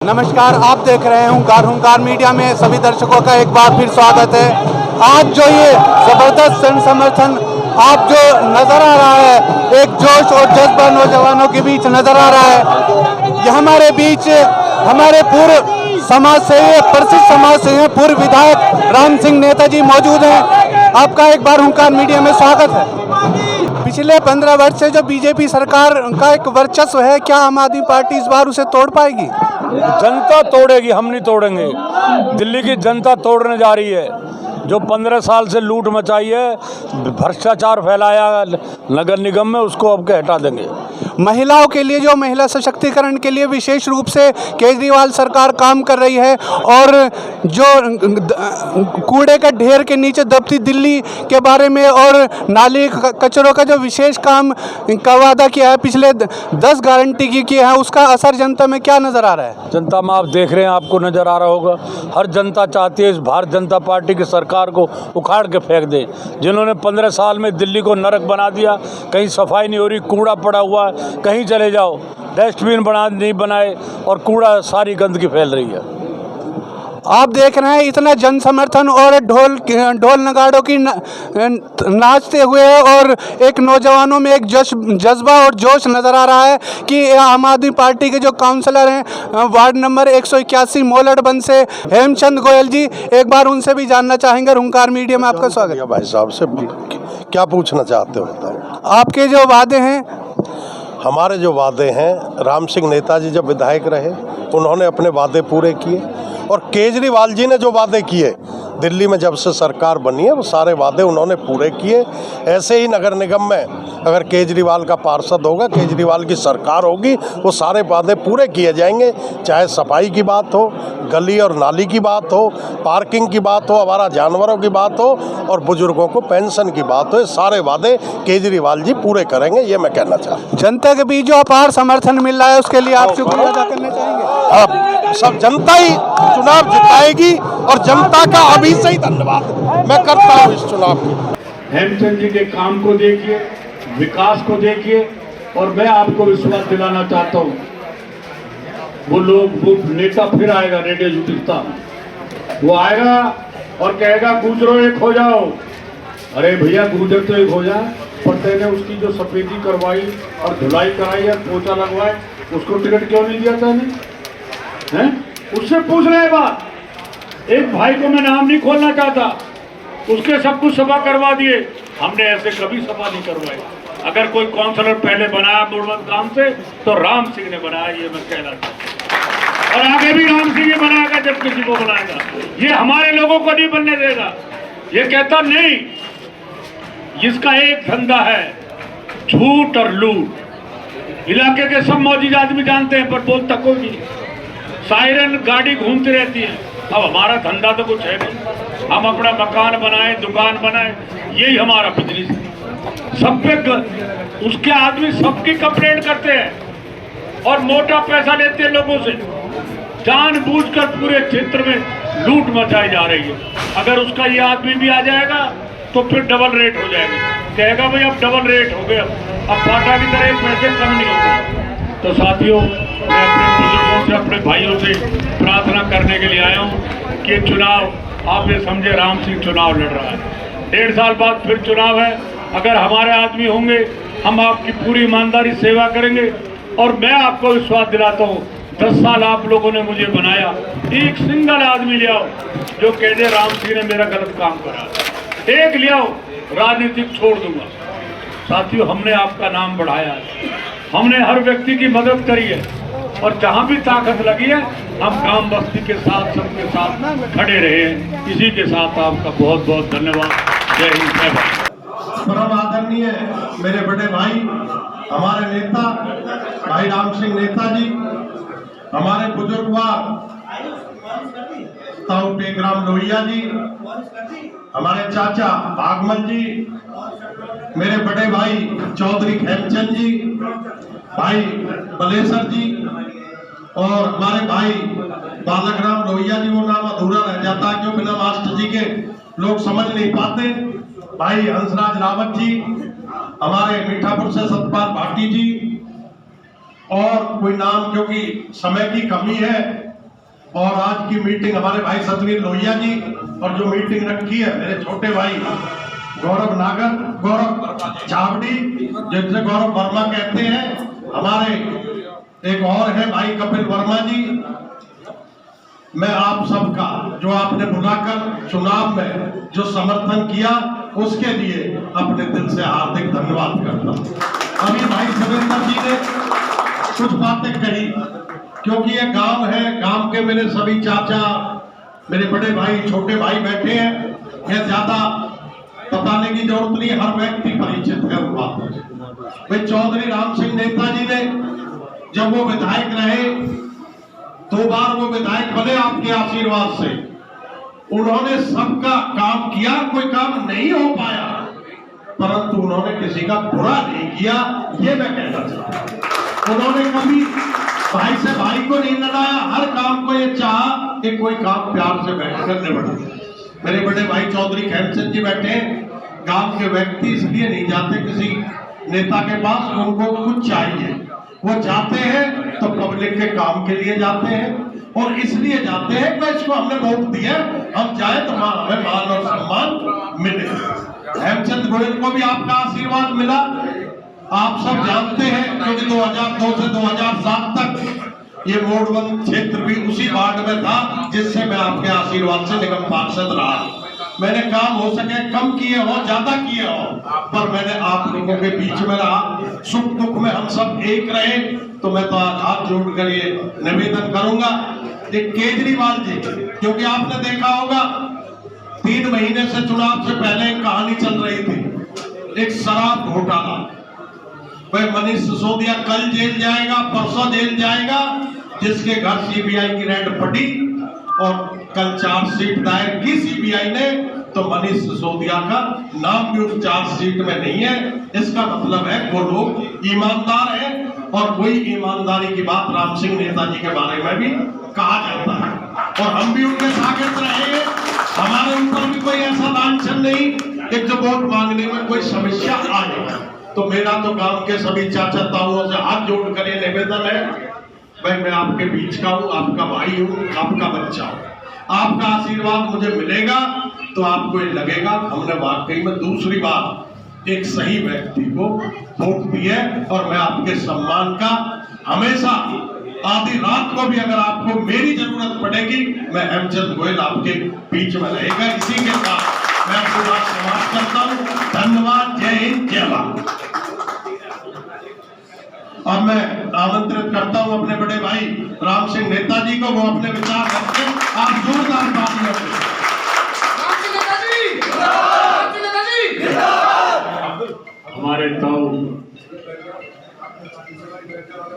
नमस्कार, आप देख रहे हैं हुंकार मीडिया में सभी दर्शकों का एक बार फिर स्वागत है। आज जो ये जबरदस्त जन समर्थन आप जो नजर आ रहा है, एक जोश और जज्बा नौजवानों के बीच नजर आ रहा है। ये हमारे बीच हमारे पूर्व समाज सेवी, प्रसिद्ध समाज सेवी, पूर्व विधायक राम सिंह नेताजी मौजूद हैं। आपका एक बार हुंकार मीडिया में स्वागत है। पिछले 15 वर्ष से जो बीजेपी सरकार का एक वर्चस्व है, क्या आम आदमी पार्टी इस बार उसे तोड़ पाएगी? जनता तोड़ेगी, हम नहीं तोड़ेंगे। दिल्ली की जनता तोड़ने जा रही है। जो 15 साल से लूट मचाई है, भ्रष्टाचार फैलाया नगर निगम में, उसको अब के हटा देंगे। महिलाओं के लिए, जो महिला सशक्तिकरण के लिए विशेष रूप से केजरीवाल सरकार काम कर रही है, और जो कूड़े का ढेर के नीचे दबती दिल्ली के बारे में और नाली कचरों का जो विशेष काम का वादा किया है, पिछले 10 गारंटी की है, उसका असर जनता में क्या नज़र आ रहा है? जनता में आप देख रहे हैं, आपको नज़र आ रहा होगा। हर जनता चाहती है इस भारतीय जनता पार्टी की सरकार को उखाड़ के फेंक दे। जिन्होंने 15 साल में दिल्ली को नरक बना दिया, कहीं सफाई नहीं हो रही, कूड़ा पड़ा हुआ है, कहीं चले जाओ डस्टबिन नहीं बनाए और कूड़ा सारी गंदगी फैल रही है। आप देख रहे हैं इतना जन समर्थन और ढोल नगाड़ों की नाचते हुए, और एक नौजवानों में एक जज्बा और जोश नज़र आ रहा है कि आम आदमी पार्टी के जो काउंसलर हैं वार्ड नंबर 181 मोलड़बंद से, हेमचंद गोयल जी, एक बार उनसे भी जानना चाहेंगे। हुंकार मीडिया में आपका स्वागत है। भाई साहब से क्या पूछना चाहते हो बताओ। आपके जो वादे हैं? हमारे जो वादे हैं, राम सिंह नेताजी जब विधायक रहे उन्होंने अपने वादे पूरे किए, और केजरीवाल जी ने जो वादे किए दिल्ली में जब से सरकार बनी है, वो सारे वादे उन्होंने पूरे किए। ऐसे ही नगर निगम में अगर केजरीवाल का पार्षद होगा, केजरीवाल की सरकार होगी, वो सारे वादे पूरे किए जाएंगे। चाहे सफाई की बात हो, गली और नाली की बात हो, पार्किंग की बात हो, आवारा जानवरों की बात हो, और बुजुर्गों को पेंशन की बात हो, सारे वादे केजरीवाल जी पूरे करेंगे, ये मैं कहना चाहता हूँ। जनता के बीच जो अपार समर्थन मिल रहा है, उसके लिए आप शुक्रिया अदा करना चाहेंगे? अब सब जनता ही चुनाव जिताएगी, और जनता का अभी से ही धन्यवाद मैं करता हूँ इस चुनाव में। हेमचंद जी के काम को देखिए, विकास को देखिए, और मैं आपको विश्वास दिलाना चाहता हूँ, वो नेता फिर आएगा, रेडियो जुटिस्ता, वो आएगा और कहेगा गुजरो एक हो जाओ। अरे भैया, गुजर तो एक हो जाए, पर तेने उसकी जो सफेदी करवाई और धुलाई कराई और पोछा लगवाए, उसको टिकट क्यों नहीं दिया था? नहीं है, उससे पूछ रहे बात। एक भाई को मैं नाम नहीं खोलना चाहता, उसके सब कुछ सभा करवा दिए। हमने ऐसे कभी सभा नहीं करवाई। अगर कोई काउंसलर पहले बनाया मोड़बंद काम से, तो राम सिंह ने बनाया, ये मैं कहना चाहता हूं। और आगे भी राम सिंह ही बनाएगा जब किसी को बनाएगा। ये हमारे लोगों को नहीं बनने देगा। ये कहता नहीं, जिसका एक धंधा है झूठ और लूट। इलाके के सब मौजूद आदमी जानते हैं, पर बोलता कोई नहीं। सायरन गाड़ी घूमती रहती है। अब हमारा धंधा तो कुछ है नहीं, हम अपना मकान बनाए, दुकान बनाए, यही हमारा बिजनेस है। सब पे उसके आदमी सबकी कंप्लेंट करते हैं और मोटा पैसा लेते हैं लोगों से। जानबूझकर पूरे क्षेत्र में लूट मचाई जा रही है। अगर उसका ये आदमी भी आ जाएगा तो फिर डबल रेट हो जाएगा। कहेगा भाई अब डबल रेट हो गया, अब फाटा की तरह पैसे कम नहीं होंगे। तो साथियों, मैं अपने बुजुर्गों से, अपने भाइयों से प्रार्थना करने के लिए आया हूँ कि चुनाव, आप ये समझे, राम सिंह चुनाव लड़ रहा है। 1.5 साल बाद फिर चुनाव है। अगर हमारे आदमी होंगे, हम आपकी पूरी ईमानदारी सेवा करेंगे। और मैं आपको विश्वास दिलाता हूँ, 10 साल आप लोगों ने मुझे बनाया, एक सिंगल आदमी ले आओ जो कह दे राम सिंह ने मेरा गलत काम करा, एक ले आओ, राजनीतिक छोड़ दूंगा। साथियों, हमने आपका नाम बढ़ाया है, हमने हर व्यक्ति की मदद करी है, और जहां भी ताकत लगी है, हम गांव बस्ती के साथ, सबके साथ खड़े रहे हैं। इसी के साथ आपका बहुत बहुत धन्यवाद। जय हिंद, जय भारत। परम आदरणीय मेरे बड़े भाई, हमारे नेता भाई राम सिंह नेताजी, हमारे बुजुर्गवार ताऊ टेकराम लोहिया जी, हमारे चाचा भागमल जी, मेरे बड़े भाई चौधरी हेमचंद जी, भाई बलेसर जी, और हमारे भाई बालकराम लोहिया जी। वो नाम अधूरा रह जाता क्यों, बिना मास्टर जी के लोग समझ नहीं पाते। भाई हंसराज रावत जी, हमारे मीठापुर से सतपाल भाटी जी, और कोई नाम क्योंकि समय की कमी है और आज की मीटिंग हमारे भाई सतवीर लोहिया जी और जो मीटिंग रखी है मेरे छोटे भाई गौरव छावड़ी, जिनसे गौरव वर्मा कहते हैं, हमारे एक और है भाई कपिल वर्मा जी। मैं आप सबका जो आपने बुलाकर चुनाव में जो समर्थन किया उसके लिए अपने दिल से हार्दिक धन्यवाद करता हूं। अभी भाई सुरेंद्र जी ने कुछ बातें कही, क्योंकि ये गांव है, गांव के मेरे सभी चाचा, मेरे बड़े भाई, छोटे भाई बैठे हैं, ये ज्यादा बताने की जरूरत नहीं, हर व्यक्ति परिचित है उन बातों से। भाई चौधरी राम सिंह नेताजी ने जब वो विधायक रहे, 2 बार वो विधायक बने आपके आशीर्वाद से, उन्होंने सबका काम किया, कोई काम नहीं हो पाया, परंतु उन्होंने किसी का बुरा नहीं किया, ये मैं कहना चाहता हूं। उन्होंने कभी भाई से भाई को नहीं लड़ाया, हर काम को ये चाहा कि कोई काम प्यार से बैठकर निपटे। मेरे बड़े भाई चौधरी खेमचंद जी बैठे हैं, गांव के व्यक्ति इसलिए नहीं जाते किसी नेता के पास, उनको कुछ चाहिए, वो जाते हैं तो पब्लिक के काम के लिए जाते हैं, और इसलिए जाते हैं कि इसको हमने वोट दिया, हम जाए तो हमें मान और सम्मान मिले। हेमचंद गोयल को भी आपका आशीर्वाद मिला, आप सब जानते हैं, क्योंकि 2002 से 2007 तक ये मोड़ 1 क्षेत्र भी उसी वार्ड में था जिससे मैं आपके आशीर्वाद से निगम पार्षद रहा। मैंने काम हो सके कम किए हो, ज्यादा किए हो, पर मैंने आप लोगों के बीच में रहा, सुख दुख में हम सब एक रहे। तो मैं तो हाथ जोड़कर ये निवेदन करूंगा, एक केजरीवाल जी, क्योंकि आपने देखा होगा 3 महीने से चुनाव से पहले एक कहानी चल रही थी, एक शराब घोटाला। वह मनीष सिसोदिया कल जेल जाएगा, परसों जेल जाएगा, जिसके घर सीबीआई की रेड पड़ी और कल चार्जशीट दायर की सीबीआई ने, तो मनीष सिसोदिया का नाम भी उस चार्जशीट में नहीं है। इसका मतलब है वो लोग ईमानदार हैं, और वही ईमानदारी की बात राम सिंह नेताजी के बारे में भी कहा जाता है, और हम भी उनके शागिर्द रहे। हमारे ऊपर भी कोई ऐसा लांछन नहीं कि जो वोट मांगने में कोई समस्या आए। तो मेरा तो गांव के सभी चाचा ताऊओं से हाथ जोड़कर ये निवेदन है, भाई मैं आपके बीच का हूँ, आपका भाई हूँ, आपका बच्चा हूँ, आपका आशीर्वाद मुझे मिलेगा तो आपको ये लगेगा हमने वाकई में दूसरी बार एक सही व्यक्ति को वोट दी है। और मैं आपके सम्मान का हमेशा, आधी रात को भी अगर आपको मेरी जरूरत पड़ेगी, मैं हेमचंद गोयल आपके बीच में रहेगा। इसी के साथ मैं आपको बात समाप्त करता हूँ। धन्यवाद, जय हिंद, जय भारत। और मैं आमंत्रित करता हूं अपने बड़े भाई राम सिंह नेताजी को, वो अपने विचार रखें। आप जोरदार तालियां दें। हमारे ताऊ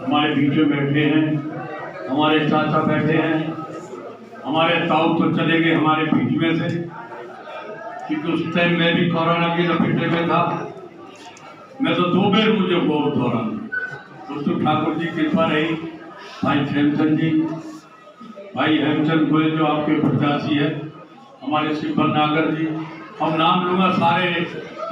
हमारे बीच में बैठे हैं, हमारे चाचा बैठे हैं। हमारे ताऊ तो चले गए हमारे बीच में से, क्योंकि उस टाइम मैं भी कोरोना की लपेटे में था। मैं तो 2 बार मुझे बहुत दौरान तो ठाकुर जी कृपा रही, भाई खेमचंद जी, भाई हेमचंद गोयल जो आपके प्रत्याशी है, हमारे शिव नागर जी, हम नाम लूंगा, सारे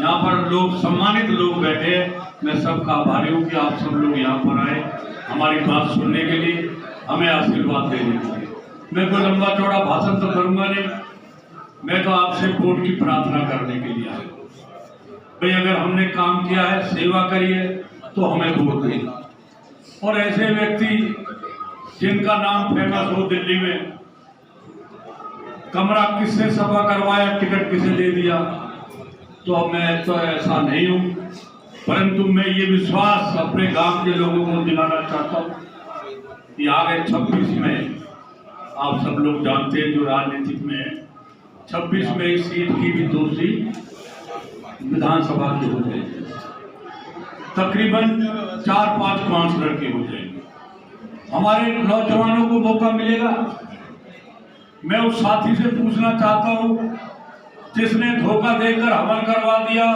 यहाँ पर लोग, सम्मानित लोग बैठे हैं। मैं सबका आभारी हूँ कि आप सब लोग यहाँ पर आए हमारी बात सुनने के लिए, हमें आशीर्वाद देने के लिए। मैं कोई लंबा चौड़ा भाषण तो करूँगा नहीं, मैं तो आपसे वोट की प्रार्थना करने के लिए आया। भाई अगर हमने काम किया है, सेवा करिए, तो हमें वोट दें। और ऐसे व्यक्ति जिनका नाम फेमस हो दिल्ली में, कमरा किससे सफा करवाया, टिकट किसे दे दिया, तो मैं तो ऐसा नहीं हूं। परंतु मैं ये विश्वास अपने गांव के लोगों को दिलाना चाहता हूं कि आगे 26 में, आप सब लोग जानते हैं जो राजनीति में है, 26 में इस सीट की भी 2 सीट विधानसभा की हो जाएगी, तकरीबन 4-5 काउंसलर के हो जाएंगे। हमारे नौजवानों को मौका मिलेगा। मैं उस साथी से पूछना चाहता हूं जिसने धोखा देकर हवन करवा दिया,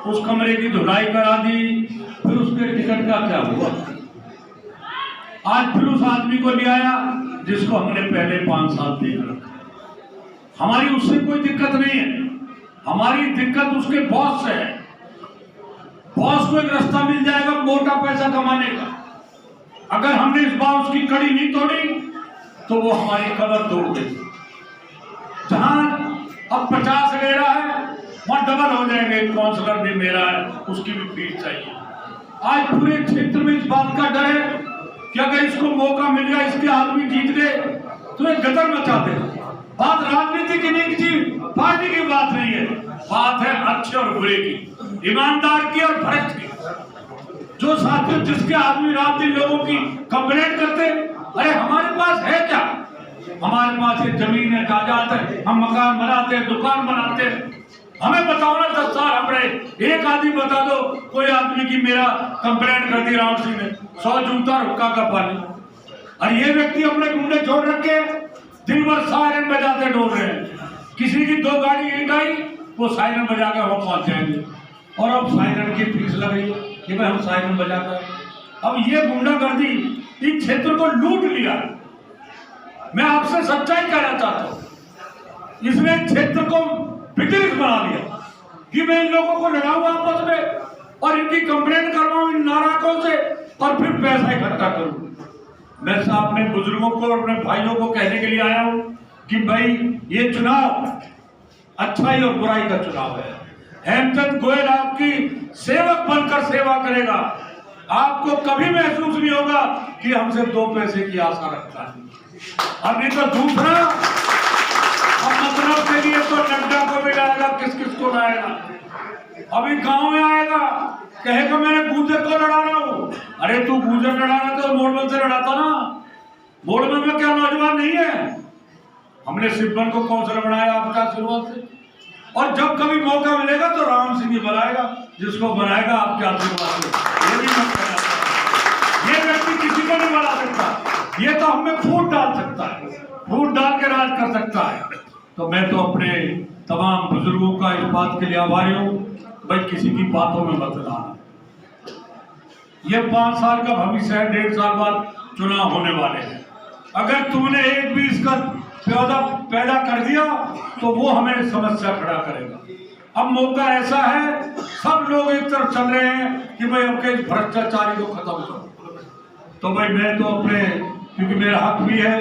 उस कमरे की धुलाई करा दी, फिर उसके टिकट का क्या हुआ? आज फिर उस आदमी को ले आया जिसको हमने पहले 5 साल देख रखा। हमारी उससे कोई दिक्कत नहीं है, हमारी दिक्कत उसके बॉस से है। बॉस को एक रास्ता मिल जाएगा मोटा पैसा कमाने का। अगर हमने इस बार उसकी कड़ी नहीं तोड़ी तो वो हमारी कमर तोड़ देगी। जहां अब 50 ले रहा है वहां डबल हो जाएंगे, काउंसलर भी मेरा है, उसकी भी फीस चाहिए। आज पूरे क्षेत्र में इस बात का डर है कि अगर इसको मौका मिल गया, इसके आदमी जीत गए तो ये गदर मचाते हैं। बात राजनीति की नहीं, किसी पार्टी की बात नहीं है, बात है अच्छे और बुरे की, ईमानदार की और भ्रष्ट की। जो साथियों जिसके आदमी रात दिन लोगों की कंप्लेंट करते, अरे हमारे पास है क्या? हमारे पास ये जमीन है, कागजात है, हम मकान बनाते हैं, दुकान बनाते हैं। हमें बताओ ना 10 साल हम रहे, एक आदमी बता दो कोई आदमी की मेरा कंप्लेंट कर दी राम सिंह ने, 100 जूता रुक्का का पानी। और ये व्यक्ति अपने गुंडे छोड़ रखे, दिन भर सायरन बजाते डोल रहे हैं। किसी की 2 गाड़ी एक आई, वो सायरन बजा कर वहां पहुंच जाएंगे और अब सायरन की फीस लग रही है कि भाई हम सायरन बजाकर। अब ये गुंडागर्दी इस क्षेत्र को लूट लिया। मैं आपसे सच्चाई कहना चाहता हूं, इसने क्षेत्र को बिजनेस बना लिया कि मैं इन लोगों को लड़ाऊं आपस में और इनकी कंप्लेंट करवाऊं इन नाराकों से और फिर पैसा इकट्ठा करूं। मैं अपने बुजुर्गों को और अपने भाइयों को कहने के लिए आया हूं कि भाई ये चुनाव अच्छाई और बुराई का चुनाव है। हेमचंद गोयल आपकी सेवक बनकर सेवा करेगा। आपको कभी महसूस नहीं होगा कि हमसे 2 पैसे की आशा रखता है। और नहीं तो दूसरा, अब मतलब के लिए तो नड्डा को भी लाएगा, किस किस को लाएगा। अभी गांव में आएगा, कहेगा मैंने गुजर को लड़ा रहा हूं। अरे तू गुजर लड़ाना तो मोड़बल से लड़ाता ना। मोड़बल में क्या नौजवान नहीं है? हमने सिब्बन को काउंसिलर बनाया आपका आशीर्वाद से, और जब कभी मौका मिलेगा तो राम सिंह ही बनाएगा, जिसको बनाएगा आपके आशीर्वाद से। ये भी मत कहना, ये व्यक्ति किसी को नहीं बना सकता। ये तो हमें फूट डाल सकता है, फूट डाल के राज कर सकता है। तो मैं तो अपने तमाम बुजुर्गों का इस बात के लिए आभारी हूँ, भाई किसी की बातों में मत आना। ये 5 साल का भविष्य है, 1.5 साल बाद चुनाव होने वाले हैं। अगर तुमने एक भी इसका पैदा कर दिया तो वो हमें समस्या खड़ा करेगा। अब मौका ऐसा है, सब लोग एक तरफ चल रहे हैं कि भाई आपके भ्रष्टाचारी को खत्म करो। तो भाई मैं तो अपने, क्योंकि मेरा हक भी है,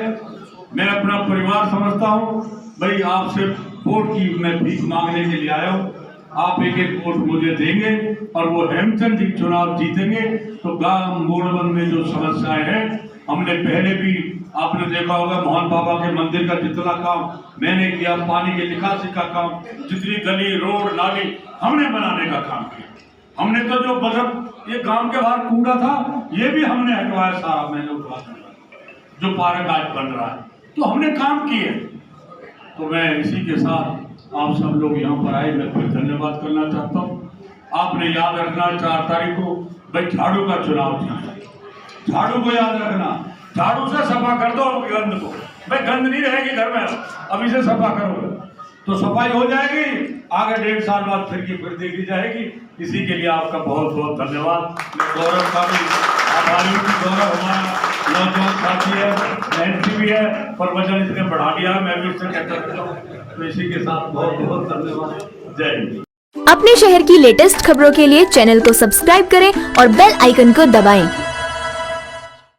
मैं अपना परिवार समझता हूँ, भाई आपसे वोट की मैं भीख मांगने के लिए आया हूँ। आप एक एक वोट मुझे देंगे और वो हेमचंद जी चुनाव जीतेंगे तो गांव मोड़बंद में जो समस्याएं हैं, हमने पहले भी आपने देखा होगा मोहन बाबा के मंदिर का जितना काम मैंने किया, पानी के निकासी का काम, जितनी गली रोड नाली हमने बनाने का काम किया। हमने तो जो बजट ये गांव के बाहर कूड़ा था ये भी हमने हटवाया, सारा मैंने उठवा दिया। जो पार्क आज बन रहा है तो हमने काम किए। तो मैं इसी के साथ आप सब लोग यहाँ पर आए, मैं फिर धन्यवाद करना चाहता हूँ। आपने याद रखना 4 तारीख को भाई झाड़ू का चुनाव था, झाड़ू को याद रखना। झाड़ू से सफा कर दो गंद को, भाई गंद नहीं रहेगी घर में, अभी से सफा करो तो सफाई हो जाएगी। आगे 1.5 साल बाद फिर देखी जाएगी। इसी के लिए आपका बहुत बहुत धन्यवाद। मैं गौरव का भी आभारी हूँ। गौरव हमारा नौजवान साथी है, मेहनती भी है, पर वजन इसने बढ़ा दिया है, मैं भी इससे कहता हूँ। तो इसी के साथ बहुत बहुत धन्यवाद। जय हिंद। अपने शहर की लेटेस्ट खबरों के लिए चैनल को सब्सक्राइब करें और बेल आइकन को दबाएं।